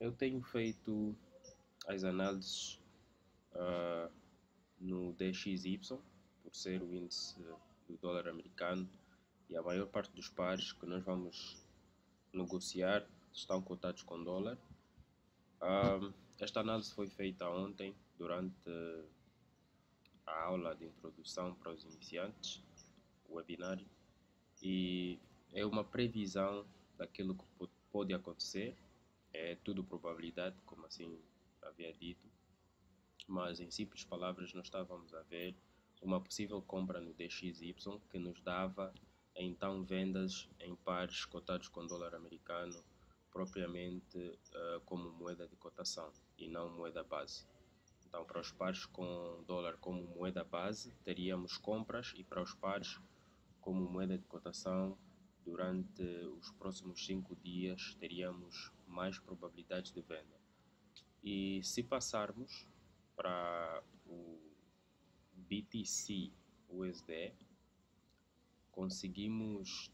Eu tenho feito as análises ah, no DXY, por ser o índice do dólar americano, e a maior parte dos pares que nós vamos negociar estão cotados com dólar. Ah, Esta análise foi feita ontem, durante a aula de introdução para os iniciantes, o webinário, e é uma previsão daquilo que pode acontecer. É tudo probabilidade, como assim havia dito, mas em simples palavras nós estávamos a ver uma possível compra no DXY que nos dava então vendas em pares cotados com dólar americano propriamente como moeda de cotação e não moeda base. Então, para os pares com dólar como moeda base, teríamos compras, e para os pares como moeda de cotação, durante os próximos 5 dias, teríamos mais probabilidades de venda. E se passarmos para o BTC USD, conseguimos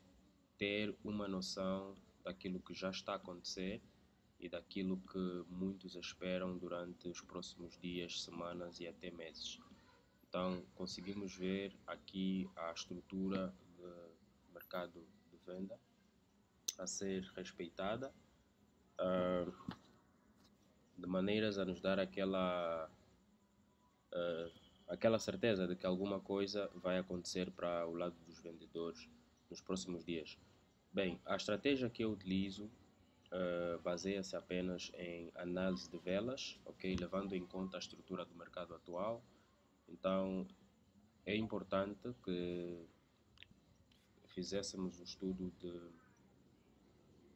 ter uma noção daquilo que já está a acontecer e daquilo que muitos esperam durante os próximos dias, semanas e até meses. Então, conseguimos ver aqui a estrutura do mercado de venda a ser respeitada, de maneiras a nos dar aquela certeza de que alguma coisa vai acontecer para o lado dos vendedores nos próximos dias. Bem, a estratégia que eu utilizo baseia-se apenas em análise de velas, ok? Levando em conta a estrutura do mercado atual. Então, é importante que fizéssemos o estudo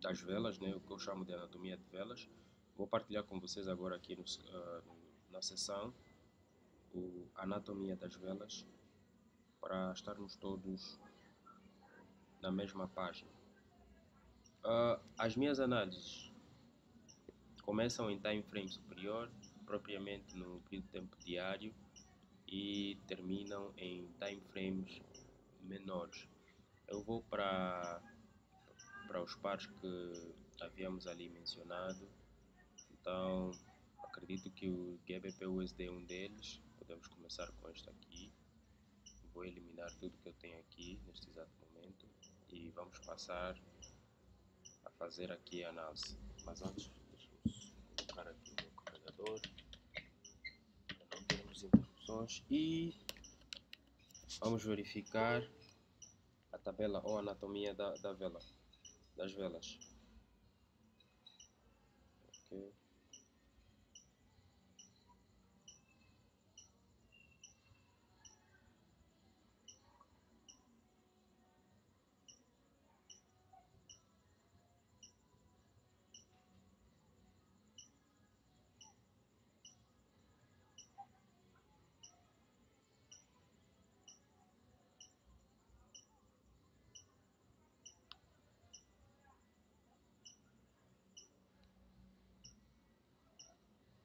das velas, né? O que eu chamo de anatomia de velas. Vou partilhar com vocês agora aqui na sessão a anatomia das velas, para estarmos todos na mesma página. As minhas análises começam em time frame superior, propriamente no período de tempo diário, e terminam em time frames menores. Eu vou para os pares que havíamos ali mencionado. Então, acredito que o GBP-USD é um deles. Podemos começar com este aqui. Vou eliminar tudo que eu tenho aqui neste exato momento e vamos passar a fazer aqui a análise. Mas antes, deixa-me colocar aqui o meu carregador para não termos interrupções e vamos verificar a tabela ou anatomia da vela, das velas. Okay.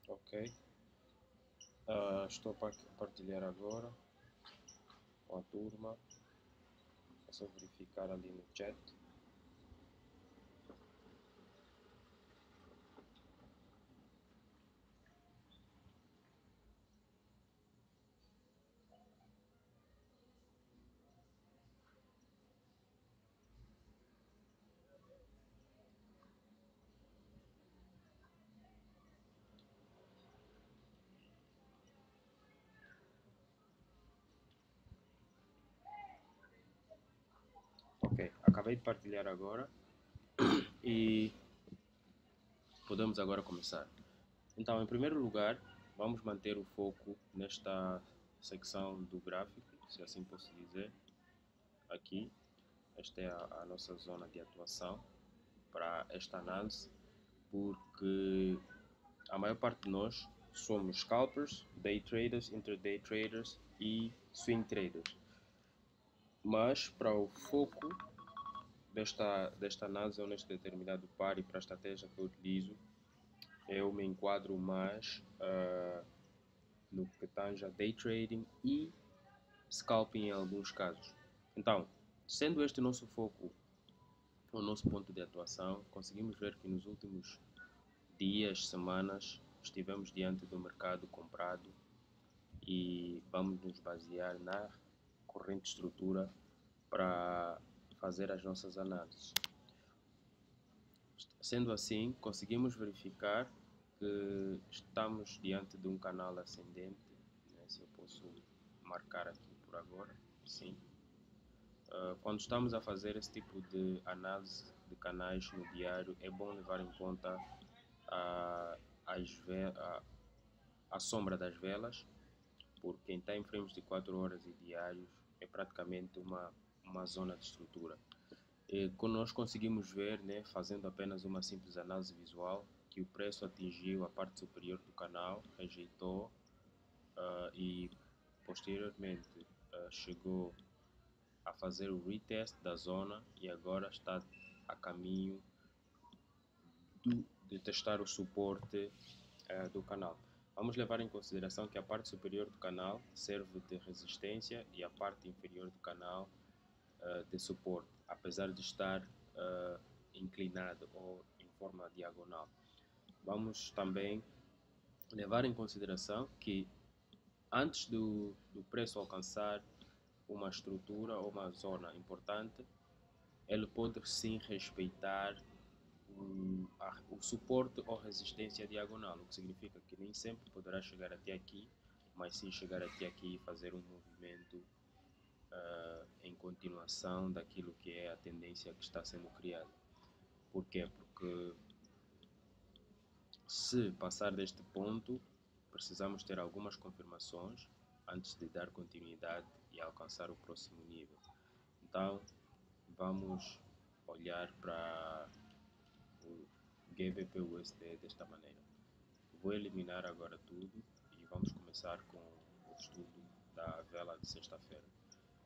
Ok. Estou a partilhar agora com a turma. É só verificar ali no chat. Ok, acabei de partilhar agora e podemos agora começar. Então, em primeiro lugar, vamos manter o foco nesta secção do gráfico, se assim posso dizer. Aqui, esta é a nossa zona de atuação para esta análise, porque a maior parte de nós somos scalpers, day traders, intraday traders e swing traders. Mas para o foco desta análise ou neste determinado par e para a estratégia que eu utilizo, eu me enquadro mais no que tange a day trading e scalping em alguns casos. Então, sendo este o nosso foco, o nosso ponto de atuação, conseguimos ver que nos últimos dias, semanas, estivemos diante do mercado comprado e vamos nos basear na corrente estrutura para fazer as nossas análises. Sendo assim, conseguimos verificar que estamos diante de um canal ascendente, né? Se eu posso marcar aqui por agora, sim. Quando estamos a fazer esse tipo de análise de canais no diário, é bom levar em conta a sombra das velas, porque quem está em frames de 4 horas e diários é praticamente uma zona de estrutura. Quando nós conseguimos ver, né, fazendo apenas uma simples análise visual, que o preço atingiu a parte superior do canal, rejeitou e posteriormente chegou a fazer o retest da zona e agora está a caminho de testar o suporte do canal. Vamos levar em consideração que a parte superior do canal serve de resistência e a parte inferior do canal de suporte, apesar de estar inclinado ou em forma diagonal. Vamos também levar em consideração que antes do preço alcançar uma estrutura ou uma zona importante, ele pode sim respeitar o suporte ou resistência diagonal, o que significa que nem sempre poderá chegar até aqui, mas sim chegar até aqui e fazer um movimento em continuação daquilo que é a tendência que está sendo criada. Por quê? Porque se passar deste ponto, precisamos ter algumas confirmações antes de dar continuidade e alcançar o próximo nível. Então, vamos olhar para o GBP/USD desta maneira. Vou eliminar agora tudo e vamos começar com o estudo da vela de sexta-feira.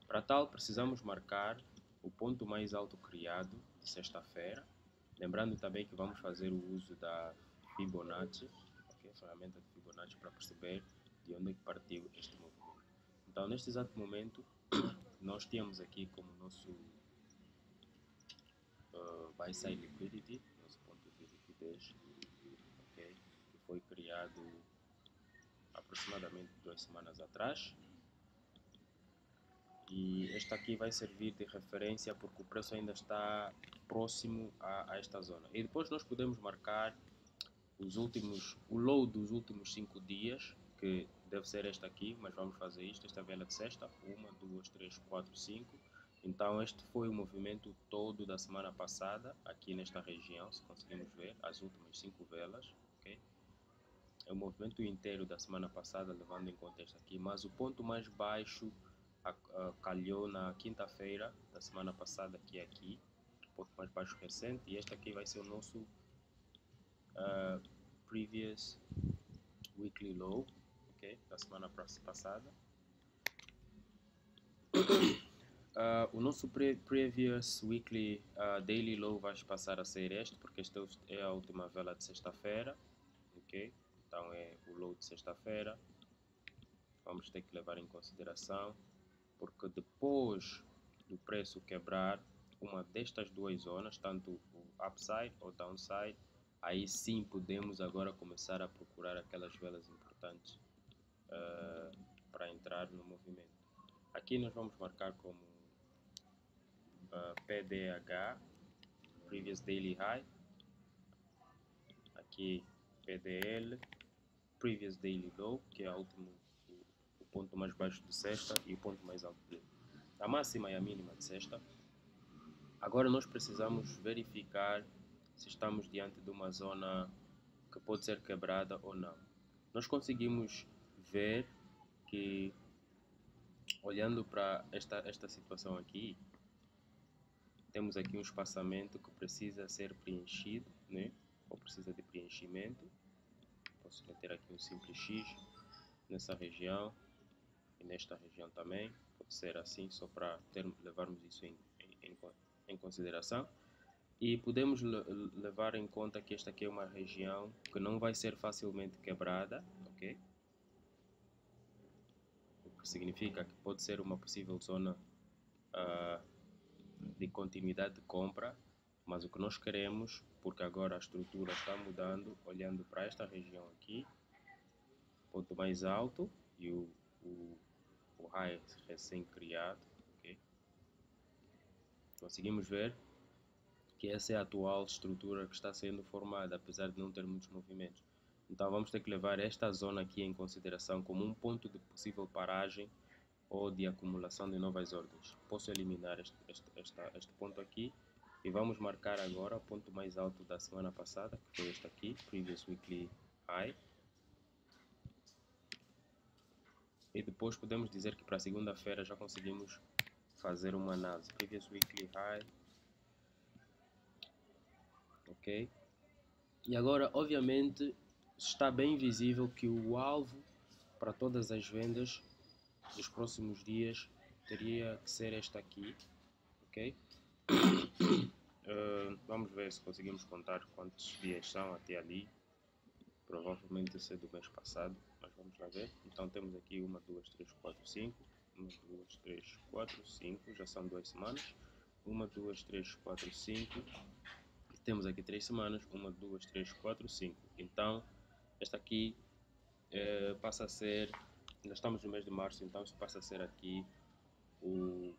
Para tal, precisamos marcar o ponto mais alto criado de sexta-feira, lembrando também que vamos fazer o uso da Fibonacci, okay? A ferramenta de Fibonacci, para perceber de onde é que partiu este movimento. Então, neste exato momento, nós temos aqui como nosso buy side liquidity, nosso ponto de liquidez, okay? Que foi criado aproximadamente 2 semanas atrás. E este aqui vai servir de referência porque o preço ainda está próximo a esta zona. E depois nós podemos marcar o low dos últimos 5 dias, que deve ser esta aqui, mas vamos fazer isto, esta vela de sexta, 1, 2, 3, 4, 5. Então este foi o movimento todo da semana passada, aqui nesta região, se conseguimos ver, as últimas 5 velas, ok? É o movimento inteiro da semana passada, levando em conta este aqui, mas o ponto mais baixo calhou na quinta-feira da semana passada, que é aqui, o ponto mais baixo recente, e este aqui vai ser o nosso previous weekly low, ok, da semana passada. O nosso previous weekly daily low vai passar a ser este, porque este é a última vela de sexta-feira, ok? Então é o low de sexta-feira. Vamos ter que levar em consideração, porque depois do preço quebrar uma destas duas zonas, tanto o upside ou downside, aí sim podemos agora começar a procurar aquelas velas importantes para entrar no movimento. Aqui nós vamos marcar como PDH, Previous Daily High, aqui PDL, Previous Daily Low, que é o ponto mais baixo de sexta e o ponto mais alto de a máxima e a mínima de sexta. Agora nós precisamos verificar se estamos diante de uma zona que pode ser quebrada ou não. Nós conseguimos ver que, olhando para esta situação aqui, temos aqui um espaçamento que precisa ser preenchido, né? Ou precisa de preenchimento. Posso meter aqui um simples X nessa região e nesta região também. Pode ser assim, só para levarmos isso em consideração. E podemos levar em conta que esta aqui é uma região que não vai ser facilmente quebrada, ok? O que significa que pode ser uma possível zona de continuidade de compra, Mas o que nós queremos, porque agora a estrutura está mudando, olhando para esta região aqui, ponto mais alto e o high recém-criado, ok? Conseguimos ver que essa é a atual estrutura que está sendo formada, apesar de não ter muitos movimentos. Então vamos ter que levar esta zona aqui em consideração como um ponto de possível paragem ou de acumulação de novas ordens. Posso eliminar este ponto aqui e vamos marcar agora o ponto mais alto da semana passada, que foi este aqui, Previous Weekly High. E depois podemos dizer que para segunda-feira já conseguimos fazer uma análise. Previous Weekly High. Ok? E agora, obviamente, está bem visível que o alvo para todas as vendas dos próximos dias teria que ser este aqui. Ok? Vamos ver se conseguimos contar quantos dias são até ali. Provavelmente esse é do mês passado, mas vamos lá ver. Então temos aqui 1, 2, 3, 4, 5. 1, 2, 3, 4, 5. Já são 2 semanas. 1, 2, 3, 4, 5. E temos aqui 3 semanas. 1, 2, 3, 4, 5. Então, esta aqui passa a ser... Nós estamos no mês de março, então isso passa a ser aqui um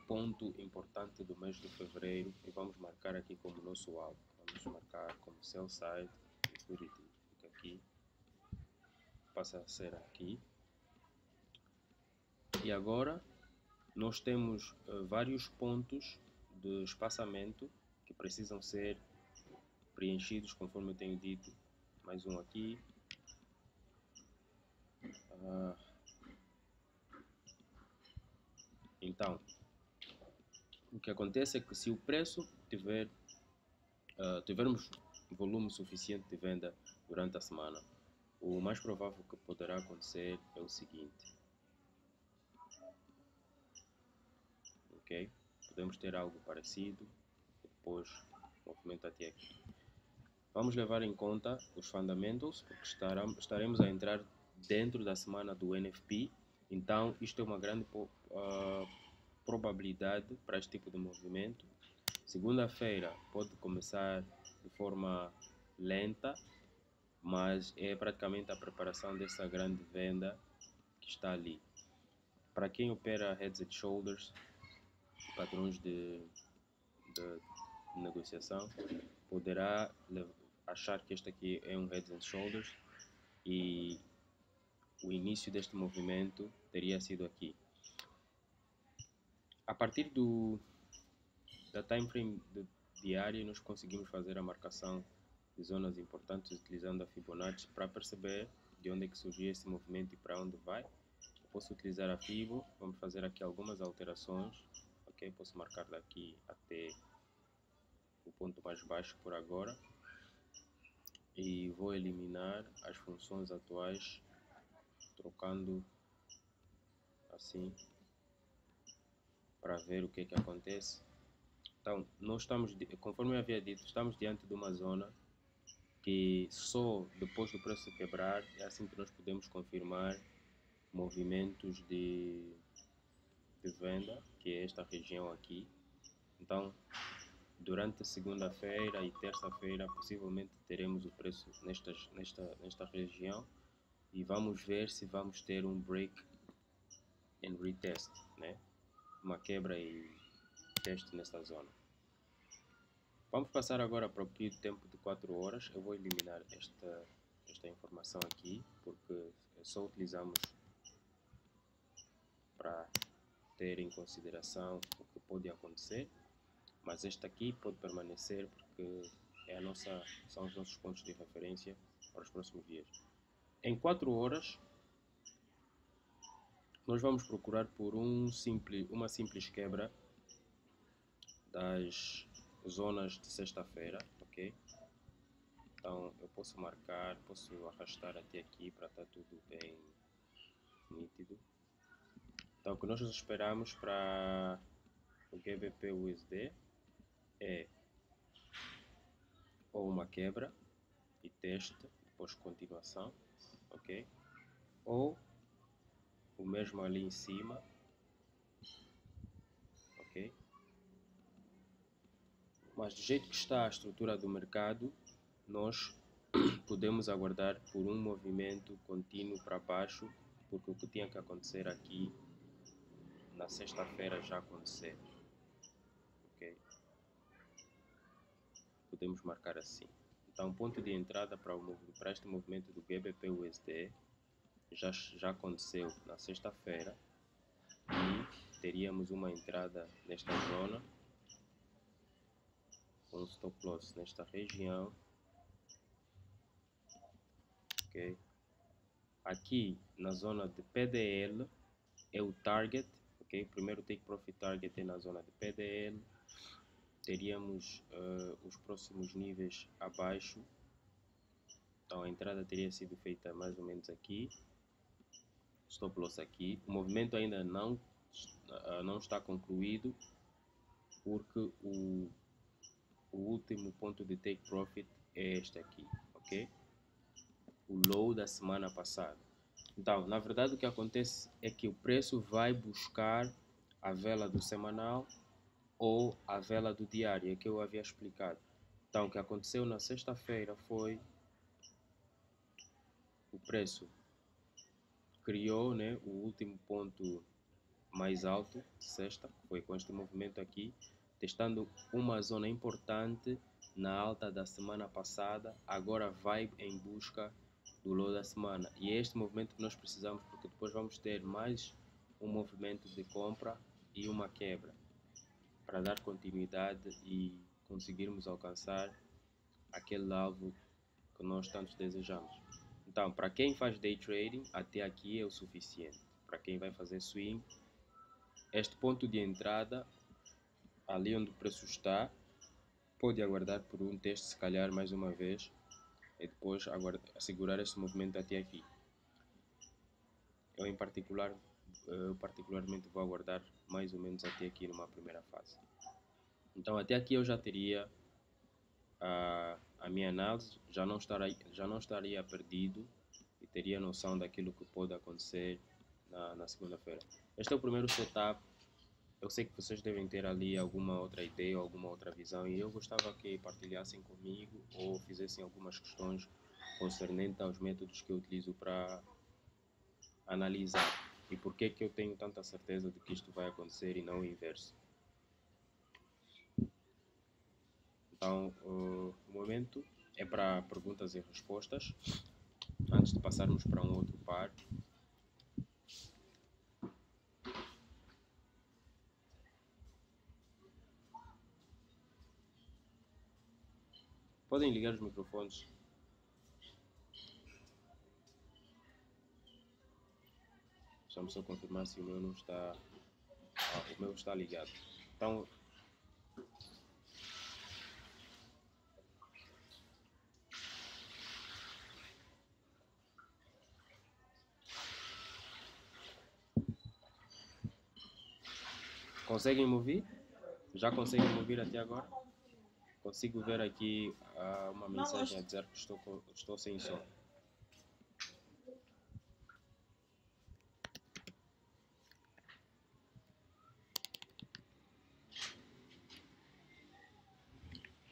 ponto importante do mês de fevereiro. E vamos marcar aqui como nosso alvo. Vamos marcar como sell side liquidity. Fica aqui. Passa a ser aqui. E agora nós temos vários pontos de espaçamento que precisam ser preenchidos, conforme eu tenho dito. Mais um aqui. Então, o que acontece é que se o preço tivermos volume suficiente de venda durante a semana, o mais provável que poderá acontecer é o seguinte. Ok? Podemos ter algo parecido e depois movimento até aqui. Vamos levar em conta os fundamentals, porque estaremos a entrar dentro da semana do NFP, então isto é uma grande probabilidade para este tipo de movimento. Segunda-feira pode começar de forma lenta, mas é praticamente a preparação dessa grande venda que está ali. Para quem opera Heads and Shoulders, padrões de negociação, poderá achar que este aqui é um Heads and Shoulders e o início deste movimento teria sido aqui. A partir da time frame diária, nós conseguimos fazer a marcação de zonas importantes utilizando a Fibonacci para perceber de onde é que surgiu esse movimento e para onde vai. Eu posso utilizar a Fibo, vamos fazer aqui algumas alterações. Ok, posso marcar daqui até o ponto mais baixo por agora. E vou eliminar as funções atuais, trocando assim, para ver o que é que acontece. Então, nós estamos, conforme eu havia dito, estamos diante de uma zona que só depois do preço quebrar é assim que nós podemos confirmar movimentos de venda, que é esta região aqui. Então, durante segunda-feira e terça-feira, possivelmente teremos o preço nesta região e vamos ver se vamos ter um break and retest, né? Uma quebra e teste nesta zona. Vamos passar agora para o período de tempo de 4 horas. Eu vou eliminar esta informação aqui, porque só utilizamos para ter em consideração o que pode acontecer, mas este aqui pode permanecer porque são os nossos pontos de referência para os próximos dias. Em 4 horas, nós vamos procurar por uma simples quebra das zonas de sexta-feira, ok? Então eu posso marcar, posso arrastar até aqui para estar tudo bem nítido. Então o que nós esperamos para o GBP USD é ou uma quebra e teste, depois continuação, ok? Ou o mesmo ali em cima, ok? Mas do jeito que está a estrutura do mercado, nós podemos aguardar por um movimento contínuo para baixo, porque o que tinha que acontecer aqui na sexta-feira já aconteceu. Ok? Podemos marcar assim. Então, ponto de entrada para este movimento do GBP-USD já aconteceu na sexta-feira e teríamos uma entrada nesta zona com um stop loss nesta região. Okay. Aqui na zona de PDL é o target, ok? Primeiro take profit target é na zona de PDL. Teríamos os próximos níveis abaixo. Então a entrada teria sido feita mais ou menos aqui. Stop loss aqui. O movimento ainda não está concluído, porque o último ponto de take profit é este aqui, ok? O low da semana passada. Então, na verdade, o que acontece é que o preço vai buscar a vela do semanal ou a vela do diário, é que eu havia explicado. Então, o que aconteceu na sexta-feira foi o preço criou, né, o último ponto mais alto de sexta, foi com este movimento aqui, testando uma zona importante na alta da semana passada, agora vai em busca do low da semana. E é este movimento que nós precisamos, porque depois vamos ter mais um movimento de compra e uma quebra, para dar continuidade e conseguirmos alcançar aquele alvo que nós tanto desejamos. Então, para quem faz day trading, até aqui é o suficiente. Para quem vai fazer swing, este ponto de entrada, ali onde o preço está, pode aguardar por um teste, se calhar mais uma vez, e depois segurar este movimento até aqui. Eu particularmente vou aguardar mais ou menos até aqui numa primeira fase. Então até aqui eu já teria a minha análise, já não estaria perdido e teria noção daquilo que pode acontecer na segunda-feira. Este é o primeiro setup. Eu sei que vocês devem ter ali alguma outra ideia, alguma outra visão, e eu gostava que partilhassem comigo ou fizessem algumas questões concernentes aos métodos que eu utilizo para analisar e por que eu tenho tanta certeza de que isto vai acontecer e não o inverso. Então, o momento é para perguntas e respostas, antes de passarmos para um outro par. Podem ligar os microfones. Deixa-me só confirmar se o meu não está... o meu está ligado. Então, conseguem me ouvir? Já conseguem me ouvir até agora? Consigo ver aqui uma mensagem a dizer que estou sem som.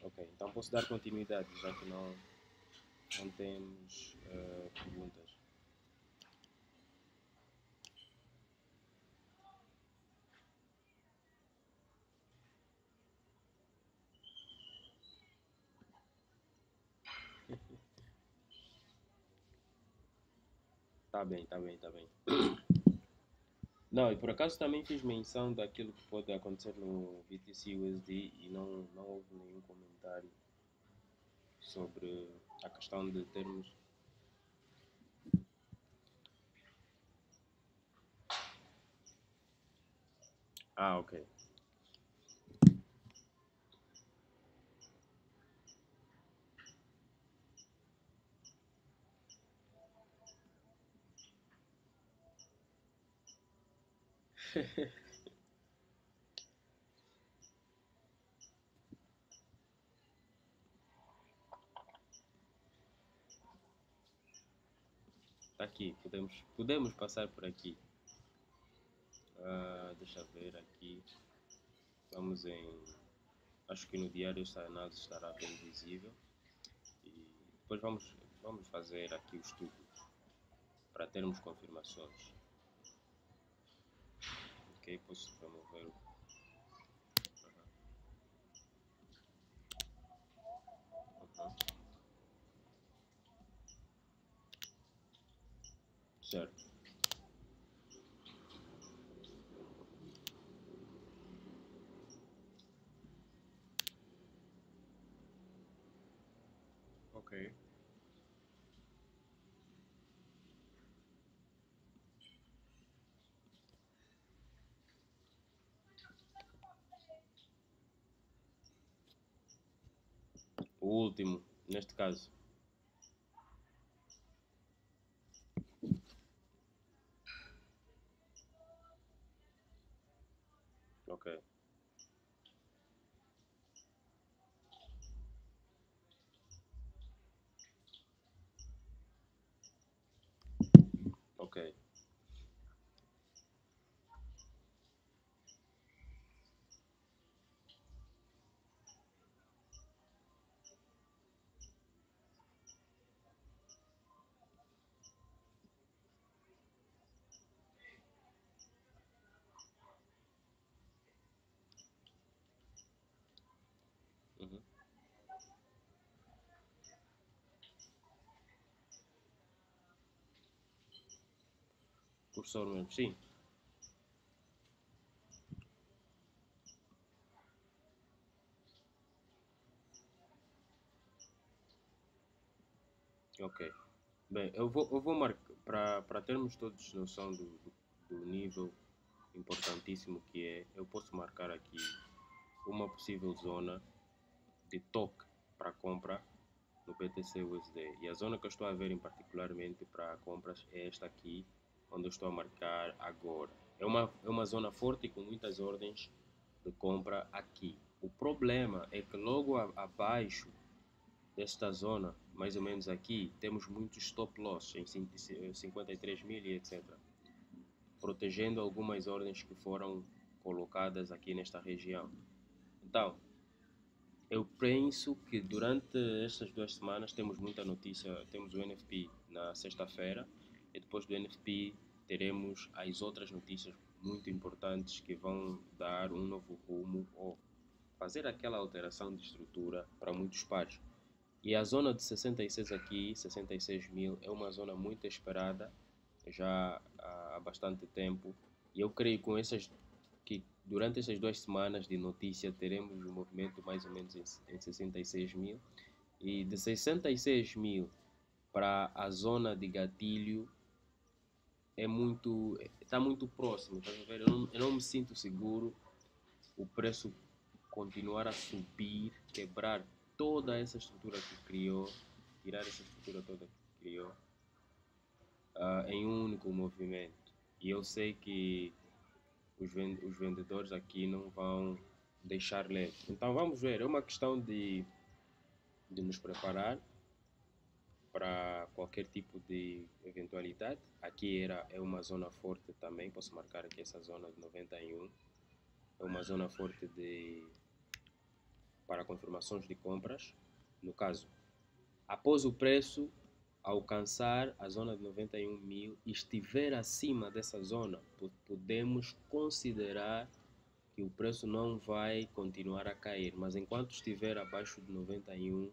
Ok, então posso dar continuidade, já que não temos perguntas. Tá bem, tá bem, tá bem. Não, e por acaso também fiz menção daquilo que pode acontecer no BTC USD e não houve nenhum comentário sobre a questão de termos... Ah, ok. Tá aqui, podemos passar por aqui. Deixa eu ver aqui. Estamos em Acho que no diário esta análise estará bem visível e depois vamos fazer aqui o estudo para termos confirmações. Ok, posso remover o. Uhum. Certo. Ok. O último, neste caso. Ok. Ok. Uhum. Cursor mesmo, sim. Ok. Bem, eu vou marcar, para termos todos noção do nível importantíssimo que é, eu posso marcar aqui uma possível zona de toque para compra no BTC USD. E a zona que eu estou a ver em particularmente para compras é esta aqui, onde eu estou a marcar agora. É uma zona forte com muitas ordens de compra aqui. O problema é que logo abaixo desta zona, mais ou menos aqui, temos muitos stop loss em 53 mil e etc. Protegendo algumas ordens que foram colocadas aqui nesta região. Então, eu penso que durante estas 2 semanas temos muita notícia. Temos o NFP na sexta-feira e depois do NFP teremos as outras notícias muito importantes que vão dar um novo rumo ou fazer aquela alteração de estrutura para muitos pares. E a zona de 66 aqui, 66 mil, é uma zona muito esperada já há bastante tempo. E eu creio que durante essas 2 semanas de notícia teremos um movimento mais ou menos em 66 mil. E de 66 mil para a zona de gatilho está muito próximo. Tá a ver? Eu não me sinto seguro o preço continuar a subir, quebrar toda essa estrutura que criou, tirar essa estrutura toda que criou em um único movimento. E eu sei que os vendedores aqui não vão deixar leve. Então vamos ver, é uma questão de nos preparar para qualquer tipo de eventualidade. Aqui é uma zona forte também, posso marcar aqui essa zona de 91. É uma zona forte para confirmações de compras. No caso, após o preço alcançar a zona de 91 mil e estiver acima dessa zona, podemos considerar que o preço não vai continuar a cair, mas enquanto estiver abaixo de 91,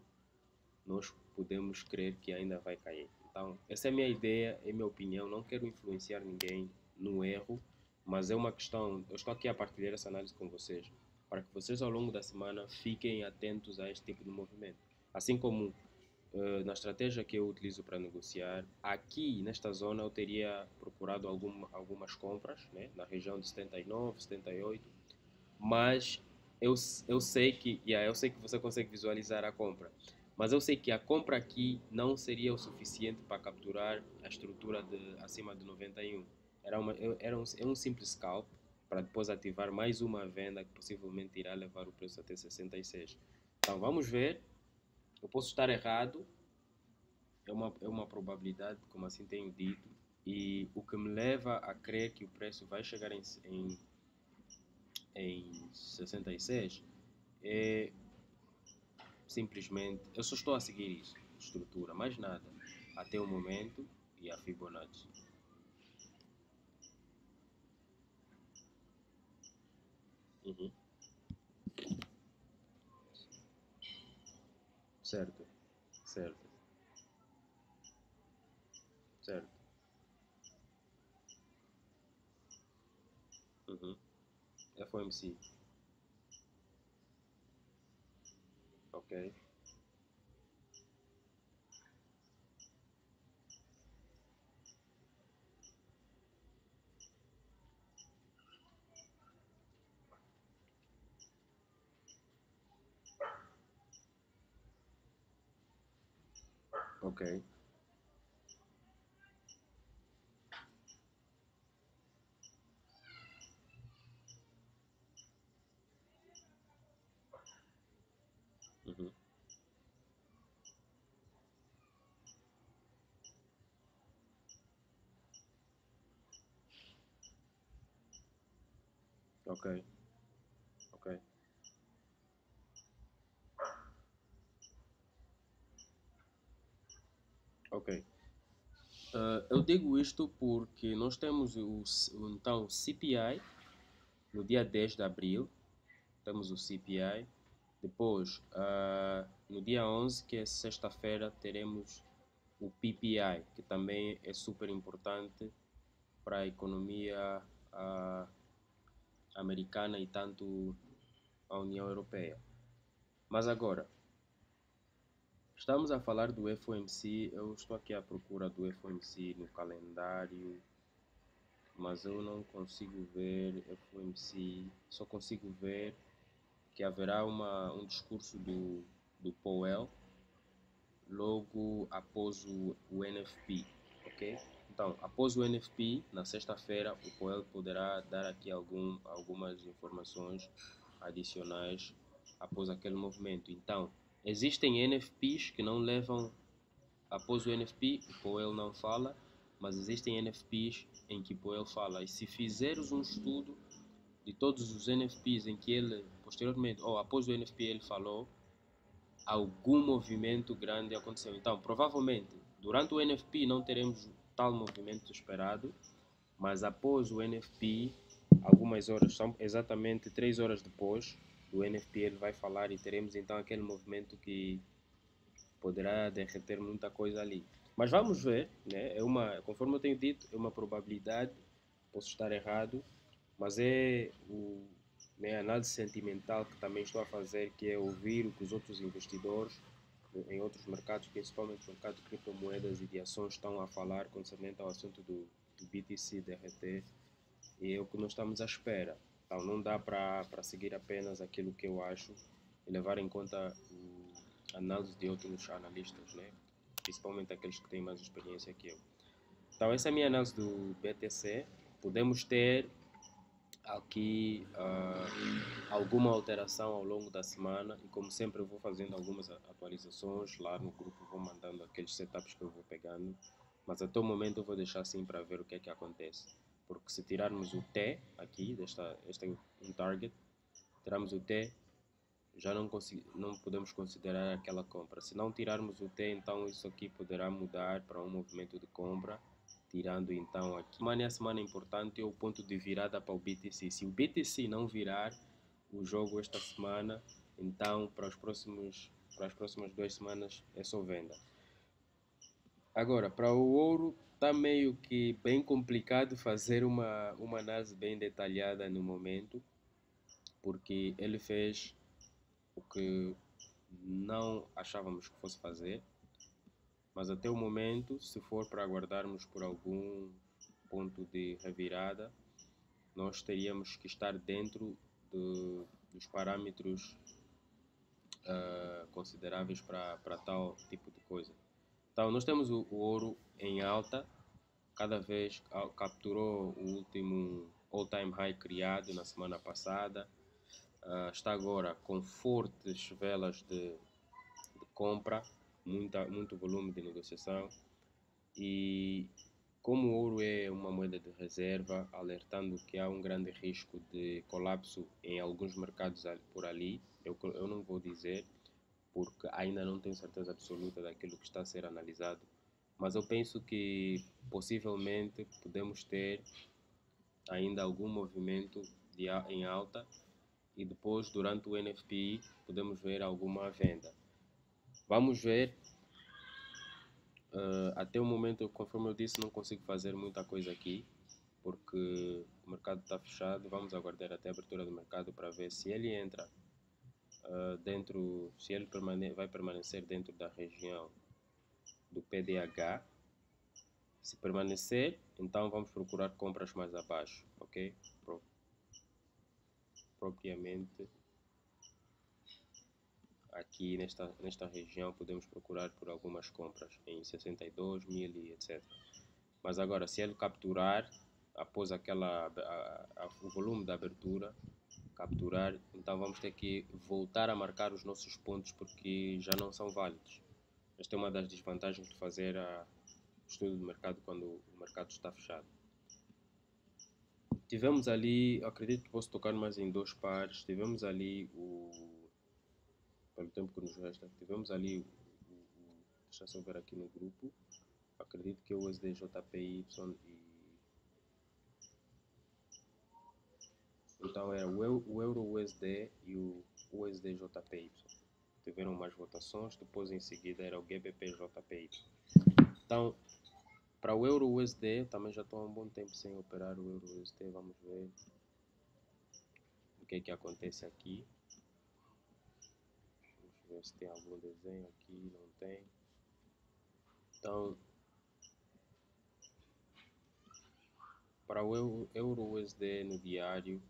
nós podemos crer que ainda vai cair. Então, essa é a minha ideia, é a minha opinião, não quero influenciar ninguém no erro, mas é uma questão, eu estou aqui a partilhar essa análise com vocês, para que vocês ao longo da semana fiquem atentos a este tipo de movimento. Assim como na estratégia que eu utilizo para negociar, aqui nesta zona eu teria procurado algumas compras, né, na região de 79, 78, mas eu sei eu sei que você consegue visualizar a compra, mas eu sei que a compra aqui não seria o suficiente para capturar a estrutura de acima de 91. É um simples scalp para depois ativar mais uma venda que possivelmente irá levar o preço até 66. Então vamos ver, eu posso estar errado, é uma probabilidade, como assim tenho dito, e o que me leva a crer que o preço vai chegar em 66 é simplesmente, eu só estou a seguir isso, estrutura, mais nada, até o momento e a Fibonacci. Uhum. Certo, certo, certo. Uhum. FOMC, ok, ok, uhum. Ok, ok, ok. Eu digo isto porque nós temos então, o CPI no dia 10 de abril, temos o CPI. Depois, no dia 11, que é sexta-feira, teremos o PPI, que também é super importante para a economia ah, americana e tanto a União Europeia. Mas agora, estamos a falar do FOMC, eu estou aqui à procura do FOMC no calendário, mas eu não consigo ver FOMC, só consigo ver que haverá um discurso do Powell logo após o NFP, ok? Então, após o NFP, na sexta-feira, o Powell poderá dar aqui algumas informações adicionais após aquele movimento. Então, existem NFPs que não levam após o NFP, o Powell não fala, mas existem NFPs em que o Powell fala. E se fizeres um estudo de todos os NFPs em que ele, posteriormente, ou após o NFP ele falou, algum movimento grande aconteceu. Então, provavelmente, durante o NFP não teremos tal movimento esperado, mas após o NFP, algumas horas, são exatamente 3 horas depois do NFP, ele vai falar e teremos então aquele movimento que poderá derreter muita coisa ali. Mas vamos ver, né? Conforme eu tenho dito, é uma probabilidade, posso estar errado, mas a análise sentimental que também estou a fazer, que é ouvir o que os outros investidores em outros mercados, principalmente no mercado de criptomoedas e de ações, estão a falar concernente ao assunto do BTC derreter, e é o que nós estamos à espera. Então não dá para seguir apenas aquilo que eu acho e levar em conta a análise de outros analistas, né? Principalmente aqueles que têm mais experiência que eu. Então essa é a minha análise do BTC. Podemos ter aqui alguma alteração ao longo da semana e como sempre eu vou fazendo algumas atualizações lá no grupo, vou mandando aqueles setups que eu vou pegando, mas até o momento eu vou deixar assim para ver o que é que acontece, porque se tirarmos o T aqui, este é um target, tirarmos o T, já não podemos considerar aquela compra. Se não tirarmos o T, então isso aqui poderá mudar para um movimento de compra, tirando então aqui. A semana importante é o ponto de virada para o BTC. Se o BTC não virar o jogo esta semana, então para as próximas 2 semanas é só venda. Agora, para o ouro, está meio que bem complicado fazer uma análise bem detalhada no momento, porque ele fez o que não achávamos que fosse fazer, mas até o momento, se for para aguardarmos por algum ponto de revirada, nós teríamos que estar dentro dos parâmetros consideráveis para tal tipo de coisa. Então, nós temos o ouro em alta, cada vez capturou o último all-time high criado na semana passada, está agora com fortes velas de compra, muito volume de negociação e Como o ouro é uma moeda de reserva, alertando que há um grande risco de colapso em alguns mercados por ali, eu não vou dizer, porque ainda não tenho certeza absoluta daquilo que está a ser analisado, mas eu penso que possivelmente podemos ter ainda algum movimento em alta e depois, durante o NFPI, podemos ver alguma venda. Vamos ver. Até o momento, conforme eu disse, não consigo fazer muita coisa aqui, porque o mercado está fechado. Vamos aguardar até a abertura do mercado para ver se ele entra dentro, se ele vai permanecer dentro da região do PDH. Se permanecer, então vamos procurar compras mais abaixo, ok? Propriamente aqui nesta região podemos procurar por algumas compras em 62 mil e etc. Mas agora, se ele capturar após o volume da abertura, capturar, então vamos ter que voltar a marcar os nossos pontos porque já não são válidos. Esta é uma das desvantagens de fazer estudo de mercado quando o mercado está fechado. Tivemos ali, acredito que posso tocar mais em dois pares. Tivemos ali pelo tempo que nos resta, tivemos ali deixa eu ver aqui no grupo. Acredito que é o USDJPY então era o Euro USD e o USDJPY. Tiveram mais votações, depois em seguida era o GBPJPY. Então, para o Euro USD, também já estou há um bom tempo sem operar o Euro USD, vamos ver o que é que acontece aqui. Vamos ver se tem algum desenho aqui, não tem. Então, para o Euro USD no diário,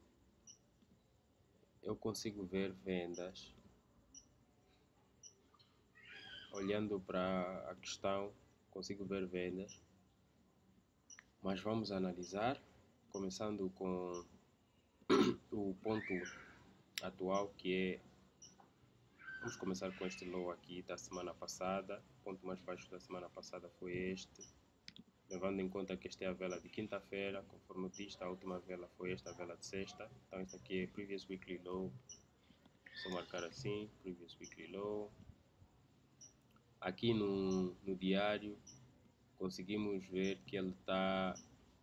eu consigo ver vendas. Olhando para a questão, consigo ver vendas. Mas vamos analisar, começando com o ponto atual, que é, vamos começar com este low aqui da semana passada. O ponto mais baixo da semana passada foi este, levando em conta que esta é a vela de quinta-feira, conforme eu disse, a última vela foi esta vela de sexta. Então esta aqui é Previous Weekly Low, só marcar assim, Previous Weekly Low. Aqui no diário conseguimos ver que ele está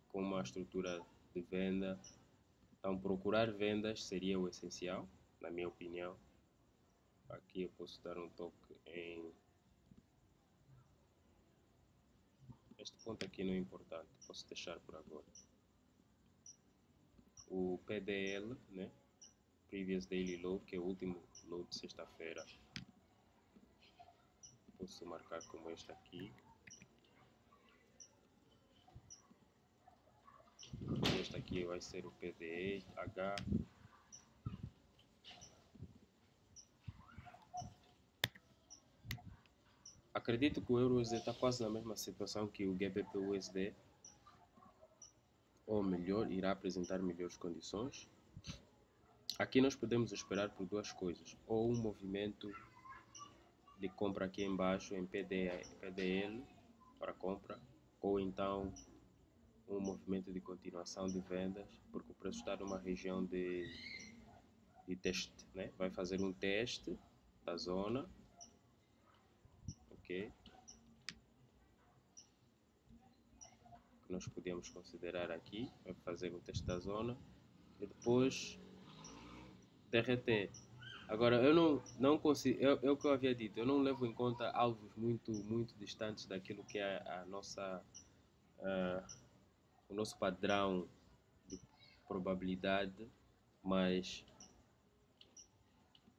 com uma estrutura de venda. Então procurar vendas seria o essencial, na minha opinião. Aqui eu posso dar um toque em... Este ponto aqui não é importante, posso deixar por agora. O PDL, né? Previous Daily Low, que é o último low de sexta-feira. Posso marcar como este aqui. Este aqui vai ser o PDH. Acredito que o EURUSD está quase na mesma situação que o GBP-USD, ou melhor, irá apresentar melhores condições. Aqui nós podemos esperar por duas coisas, ou um movimento de compra aqui embaixo em PDL para compra, ou então um movimento de continuação de vendas, porque o preço está numa região de teste, né? Vai fazer um teste da zona, ok? Que nós podemos considerar aqui, vai fazer um teste da zona e depois derreter. Agora, eu não consigo, é o que eu havia dito, eu não levo em conta alvos muito distantes daquilo que é o nosso padrão de probabilidade, mas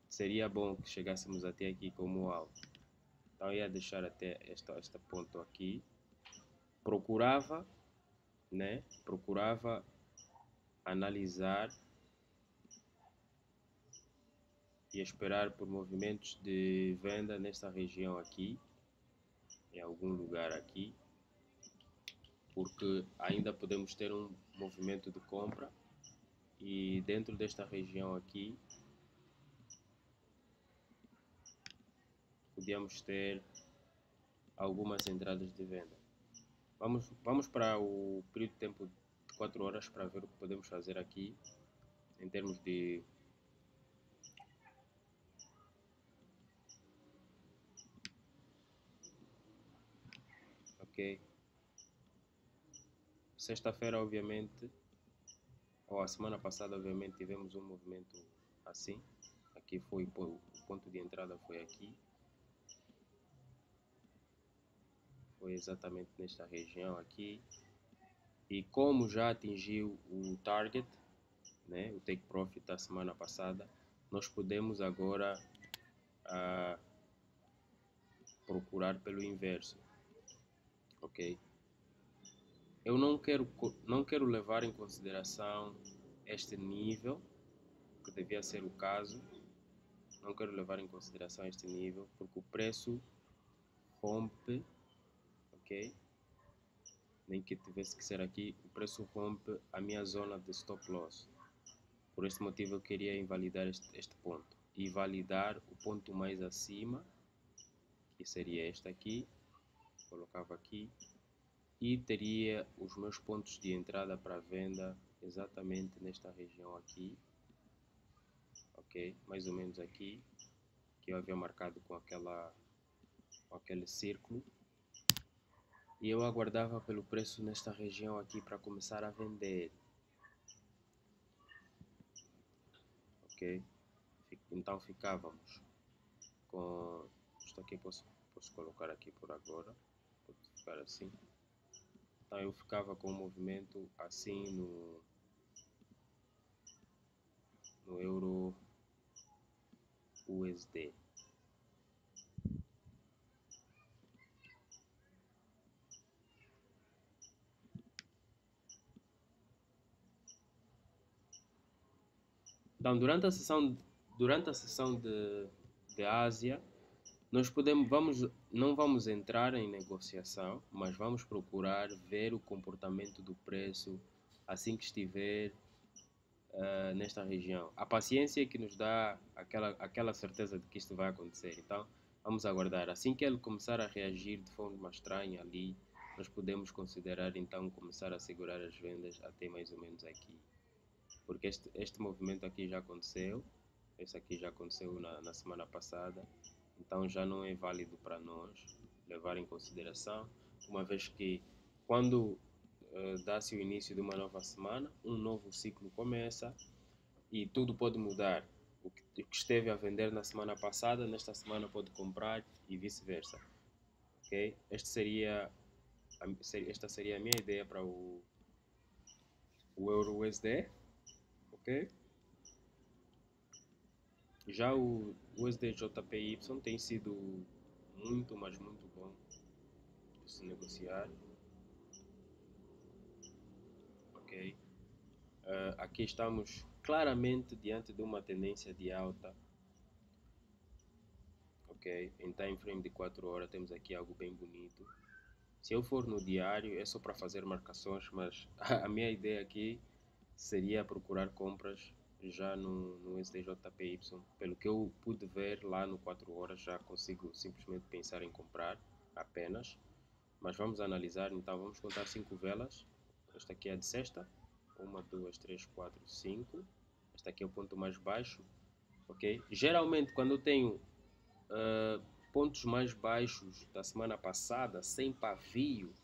seria bom que chegássemos até aqui como alvo. Então, eu ia deixar até este ponto aqui. Procurava analisar e esperar por movimentos de venda nesta região aqui, em algum lugar aqui, porque ainda podemos ter um movimento de compra e dentro desta região aqui podíamos ter algumas entradas de venda. Vamos para o período de tempo de 4 horas para ver o que podemos fazer aqui em termos de ok. Sexta-feira, obviamente, ou a semana passada, obviamente, tivemos um movimento assim. Aqui foi o ponto de entrada foi aqui. Foi exatamente nesta região aqui. E como já atingiu o target, né, o take profit da semana passada, nós podemos agora procurar pelo inverso, ok? Eu não quero levar em consideração este nível, que devia ser o caso, não quero levar em consideração este nível, porque o preço rompe, ok? Nem que tivesse que ser aqui, o preço rompe a minha zona de stop loss. Por este motivo eu queria invalidar este ponto e validar o ponto mais acima, que seria este aqui, colocava aqui, e teria os meus pontos de entrada para venda exatamente nesta região aqui, ok? Mais ou menos aqui, que eu havia marcado com aquele círculo, e eu aguardava pelo preço nesta região aqui para começar a vender, ok? Então ficávamos com isto aqui, posso colocar aqui por agora, pode ficar assim. Então eu ficava com o movimento assim no euro USD. Então durante a sessão de Ásia, não vamos entrar em negociação, mas vamos procurar ver o comportamento do preço assim que estiver nesta região. A paciência é que nos dá aquela certeza de que isto vai acontecer. Então, vamos aguardar. Assim que ele começar a reagir de forma estranha ali, nós podemos considerar então começar a segurar as vendas até mais ou menos aqui. Porque este movimento aqui já aconteceu, esse aqui já aconteceu na semana passada, então já não é válido para nós levar em consideração, uma vez que quando dá-se o início de uma nova semana, um novo ciclo começa e tudo pode mudar. O que esteve a vender na semana passada, nesta semana pode comprar e vice-versa. Okay? Esta seria a minha ideia para o Euro USD. Okay? Já o USDJPY tem sido muito, mas muito bom de se negociar. Ok? Aqui estamos claramente diante de uma tendência de alta. Ok? Em time frame de 4 horas temos aqui algo bem bonito. Se eu for no diário é só para fazer marcações, mas a minha ideia aqui seria procurar compras já no SDJPY. Pelo que eu pude ver lá no 4 horas, já consigo simplesmente pensar em comprar apenas. Mas vamos analisar, então vamos contar 5 velas. Esta aqui é a de sexta. 1, 2, 3, 4, 5. Este aqui é o ponto mais baixo. Ok? Geralmente quando eu tenho pontos mais baixos da semana passada, sem pavio,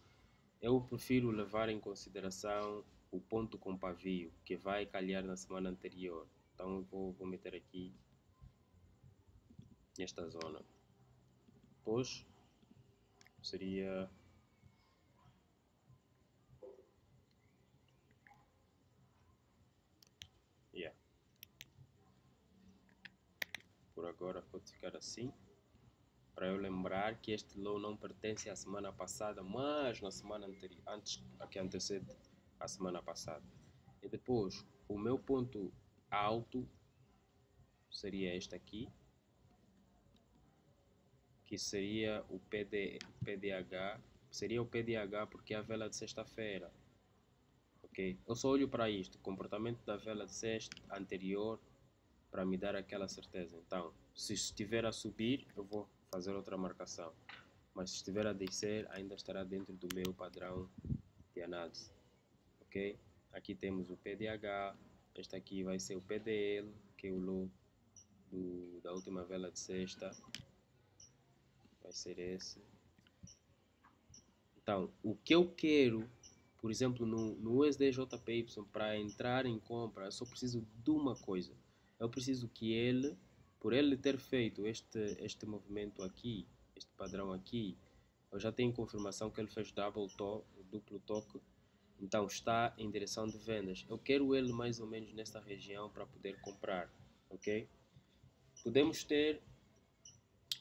eu prefiro levar em consideração o ponto com pavio, que vai calhar na semana anterior. Então eu vou meter aqui nesta zona. Depois seria por agora pode ficar assim. Para eu lembrar que este low não pertence à semana passada, mas na semana anterior, antes a que antecede a semana passada. E depois, o meu ponto alto seria este aqui, que seria o PDH, seria o PDH porque é a vela de sexta-feira. Ok? Eu só olho para isto, comportamento da vela de sexta anterior, para me dar aquela certeza. Então, se estiver a subir, eu vou fazer outra marcação. mas se estiver a descer ainda estará dentro do meu padrão de análise, ok? Aqui temos o PDH, este aqui vai ser o PDL, que é o low da última vela de sexta, vai ser esse. Então, o que eu quero, por exemplo, no USDJPY, para entrar em compra, eu só preciso de uma coisa. Eu preciso que ele, por ele ter feito este movimento aqui, este padrão aqui, eu já tenho confirmação que ele fez duplo toque, então está em direção de vendas. Eu quero ele mais ou menos nesta região para poder comprar, ok? Podemos ter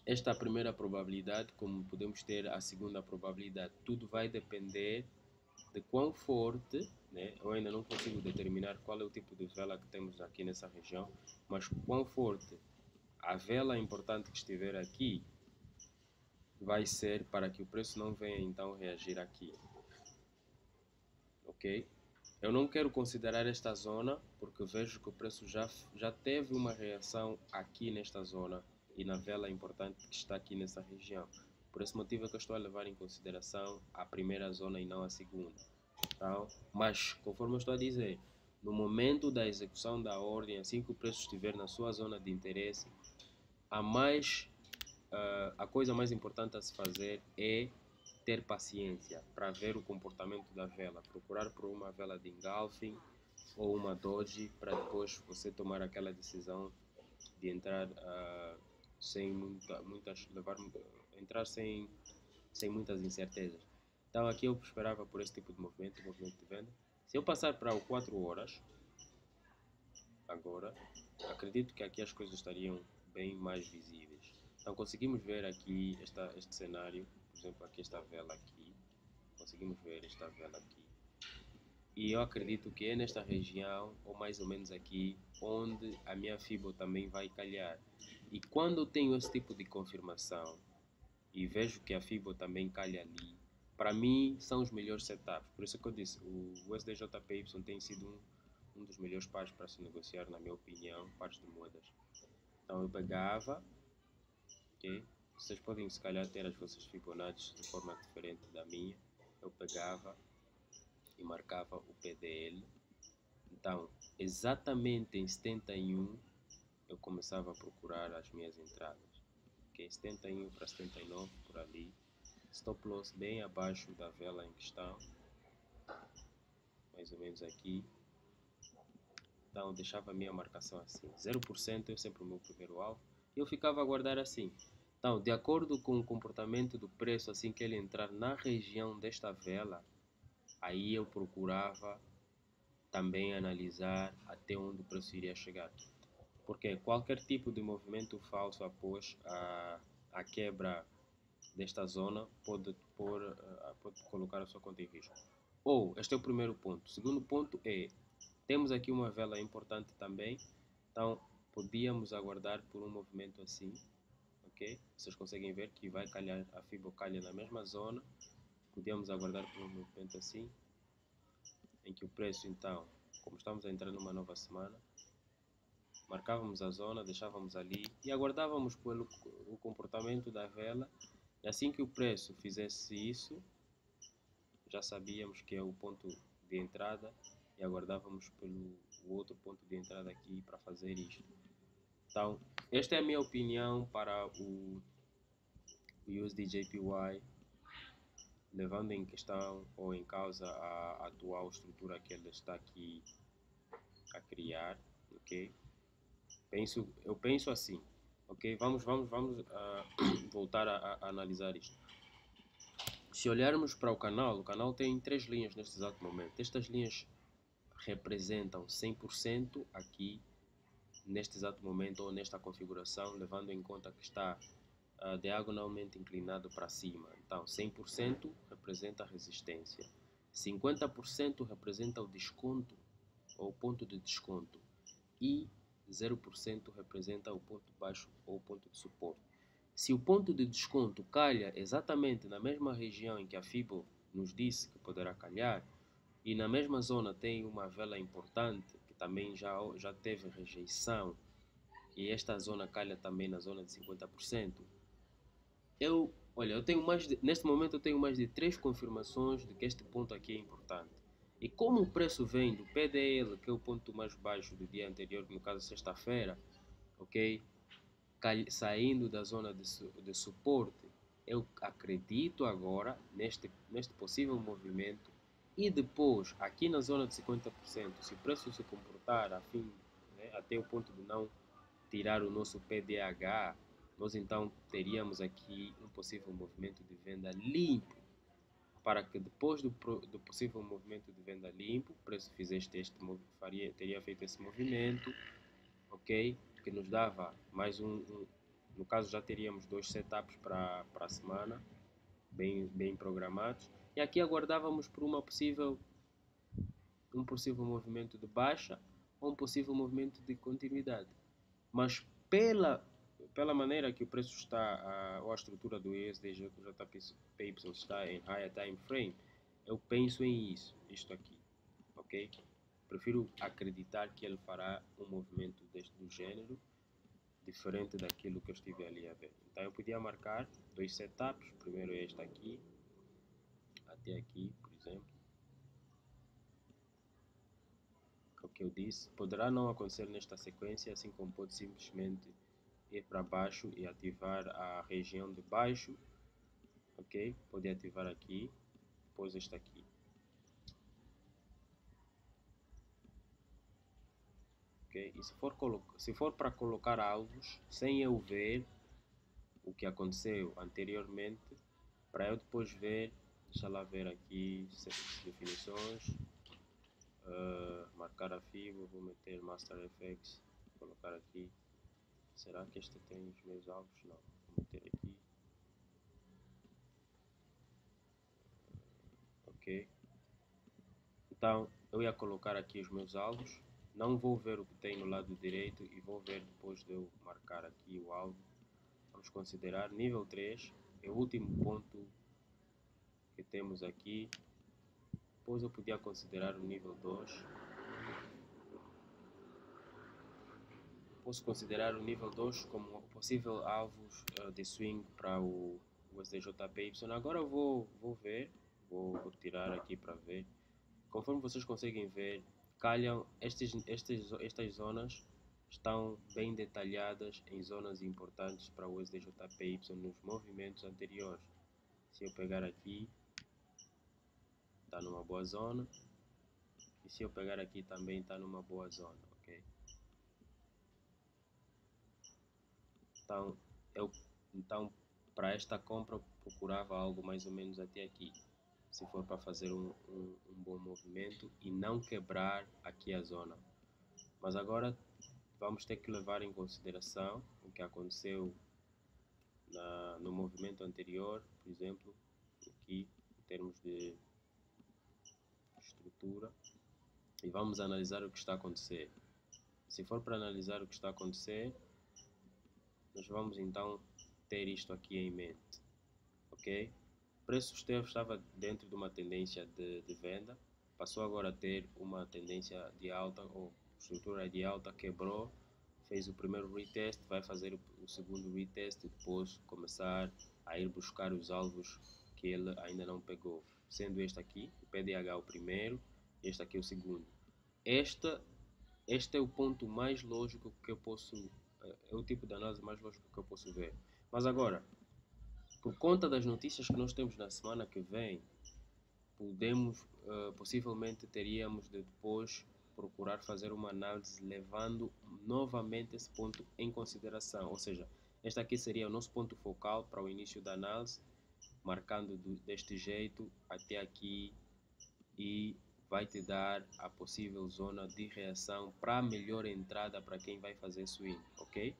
esta primeira probabilidade, como podemos ter a segunda probabilidade. Tudo vai depender de quão forte, né? Eu ainda não consigo determinar qual é o tipo de vela que temos aqui nessa região, mas quão forte a vela importante que estiver aqui vai ser para que o preço não venha então reagir aqui, ok? Eu não quero considerar esta zona porque vejo que o preço já teve uma reação aqui nesta zona e na vela importante que está aqui nessa região. Por esse motivo é que eu estou a levar em consideração a primeira zona e não a segunda. Então, mas, conforme eu estou a dizer, no momento da execução da ordem, assim que o preço estiver na sua zona de interesse, a coisa mais importante a se fazer é ter paciência para ver o comportamento da vela, procurar por uma vela de engulfing ou uma doji para depois você tomar aquela decisão de entrar sem entrar sem muitas incertezas. Então aqui eu esperava por esse tipo de movimento de venda. Se eu passar para o 4 horas, agora, acredito que aqui as coisas estariam bem mais visíveis. Então conseguimos ver aqui este cenário, por exemplo, aqui esta vela aqui, conseguimos ver esta vela aqui. E eu acredito que é nesta região, ou mais ou menos aqui, onde a minha Fibo também vai calhar. E quando eu tenho esse tipo de confirmação, e vejo que a Fibo também calha ali, para mim são os melhores setups. Por isso que eu disse, o USDJPY tem sido um dos melhores pares para se negociar, na minha opinião, pares de moedas. Então eu pegava, ok? Vocês podem se calhar ter as vossas Fibonacci de forma diferente da minha. Eu pegava e marcava o PDL. Então, exatamente em 71 eu começava a procurar as minhas entradas. Ok, 71 para 79 por ali. Stop loss bem abaixo da vela em questão, mais ou menos aqui. Então deixava a minha marcação assim, 0% é sempre o meu primeiro alvo, e eu ficava a guardar assim. Então, de acordo com o comportamento do preço, assim que ele entrar na região desta vela, aí eu procurava também analisar até onde o preço iria chegar. Porque qualquer tipo de movimento falso após a quebra desta zona pode colocar a sua conta em risco. Ou, este é o primeiro ponto. O segundo ponto é, temos aqui uma vela importante também, então podíamos aguardar por um movimento assim, ok? Vocês conseguem ver que vai calhar, a Fibo calha na mesma zona, podíamos aguardar por um movimento assim, em que o preço então, como estamos a entrar numa nova semana, marcávamos a zona, deixávamos ali e aguardávamos pelo o comportamento da vela, e assim que o preço fizesse isso, já sabíamos que é o ponto de entrada e aguardávamos pelo outro ponto de entrada aqui para fazer isto. Então, esta é a minha opinião para o USDJPY, levando em questão ou em causa a atual estrutura que ele está aqui a criar, ok? Eu penso assim, ok? Vamos voltar a analisar isto. Se olharmos para o canal tem três linhas neste exato momento. Estas linhas representam 100% aqui, neste exato momento ou nesta configuração, levando em conta que está diagonalmente inclinado para cima. Então, 100% representa a resistência, 50% representa o desconto ou ponto de desconto e 0% representa o ponto baixo ou ponto de suporte. Se o ponto de desconto calha exatamente na mesma região em que a Fibo nos disse que poderá calhar, e na mesma zona tem uma vela importante que também já teve rejeição, e esta zona calha também na zona de 50%, eu Olha, neste momento eu tenho mais de 3 confirmações de que este ponto aqui é importante. E como o preço vem do PDL, que é o ponto mais baixo do dia anterior, no caso sexta-feira, ok? Saindo da zona de suporte, eu acredito agora neste possível movimento e depois, aqui na zona de 50%, se o preço se comportar né, até o ponto de não tirar o nosso PDH, nós então teríamos aqui um possível movimento de venda limpo, para que depois do possível movimento de venda limpo, o preço fizesse teria feito esse movimento, ok? Que nos dava mais no caso já teríamos 2 setups para a semana, bem programados, e aqui aguardávamos por um possível movimento de baixa ou um possível movimento de continuidade. Mas pela maneira que o preço está, ou a estrutura do USD/JPY está em higher time frame, eu penso em isto aqui, ok? Prefiro acreditar que ele fará um movimento do gênero, diferente daquilo que eu estive ali a ver. Então eu podia marcar 2 setups, primeiro este aqui, até aqui, por exemplo. O que eu disse, poderá não acontecer nesta sequência, assim como pode simplesmente ir para baixo e ativar a região de baixo, ok? Pode ativar aqui, depois este aqui. Okay? E se for para colocar alvos, sem eu ver o que aconteceu anteriormente, para eu depois ver, deixa lá ver aqui, definições, marcar a FIBO, vou meter Master FX, colocar aqui, será que este tem os meus alvos? Não, vou meter aqui, ok, então eu ia colocar aqui os meus alvos, não vou ver o que tem no lado direito e vou ver depois de eu marcar aqui o alvo. Vamos considerar nível 3, é o último ponto que temos aqui. Depois eu podia considerar o nível 2. Posso considerar o nível 2 como possível alvos de swing para o USDJPY. Agora eu vou ver, vou tirar aqui para ver. Conforme vocês conseguem ver, calham estas zonas estão bem detalhadas em zonas importantes para o USDJPY nos movimentos anteriores. Se eu pegar aqui, está numa boa zona. E se eu pegar aqui também está numa boa zona, ok? Então, então para esta compra eu procurava algo mais ou menos até aqui. Se for para fazer um bom movimento e não quebrar aqui a zona. Mas agora vamos ter que levar em consideração o que aconteceu no movimento anterior, por exemplo, aqui em termos de estrutura, e vamos analisar o que está a acontecer. Se for para analisar o que está a acontecer, nós vamos então ter isto aqui em mente, ok? O preço estava dentro de uma tendência de venda, passou agora a ter uma tendência de alta, ou estrutura de alta, quebrou, fez o primeiro retest, vai fazer o segundo retest e depois começar a ir buscar os alvos que ele ainda não pegou, sendo este aqui, o PDH o primeiro, este aqui o segundo. Este é o ponto mais lógico que eu posso, é o tipo de análise mais lógico que eu posso ver. Mas agora, por conta das notícias que nós temos na semana que vem, possivelmente teríamos de depois procurar fazer uma análise levando novamente esse ponto em consideração. Ou seja, este aqui seria o nosso ponto focal para o início da análise, marcando deste jeito até aqui, e vai te dar a possível zona de reação para a melhor entrada para quem vai fazer swing, ok?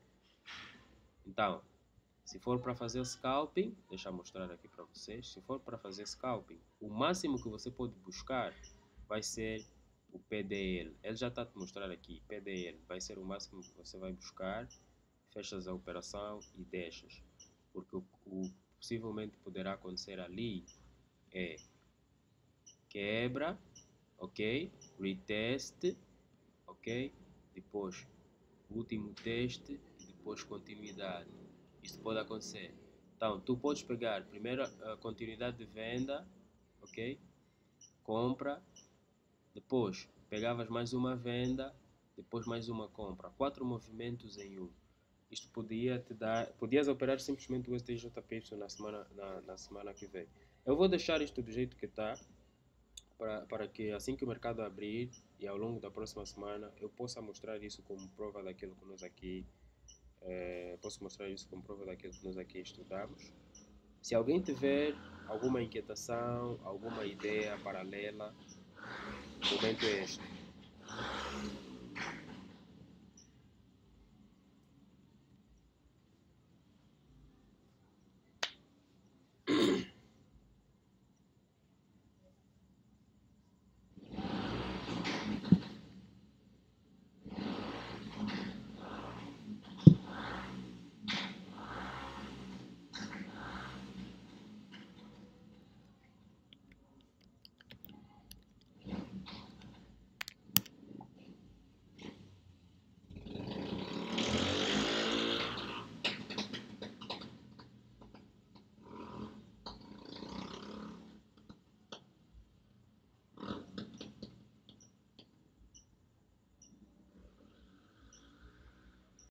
Então, se for para fazer scalping, deixa eu mostrar aqui para vocês. Se for para fazer scalping, o máximo que você pode buscar vai ser o PDL. Ele já está a te mostrar aqui, PDL vai ser o máximo que você vai buscar. Fechas a operação e deixas, porque o possivelmente poderá acontecer ali é quebra, ok? Retest, ok? Depois último teste e depois continuidade. Isto pode acontecer. Então, tu podes pegar primeiro a continuidade de venda, ok? Compra, depois pegavas mais uma venda, depois mais uma compra. 4 movimentos em um. Isto podia te dar, podias operar simplesmente o STJPY na semana que vem. Eu vou deixar isto do jeito que está, para que assim que o mercado abrir e ao longo da próxima semana eu possa mostrar isso como prova daquilo que nós aqui posso mostrar isso como prova daquilo que nós aqui estudamos. Se alguém tiver alguma inquietação, alguma ideia paralela, o momento é este.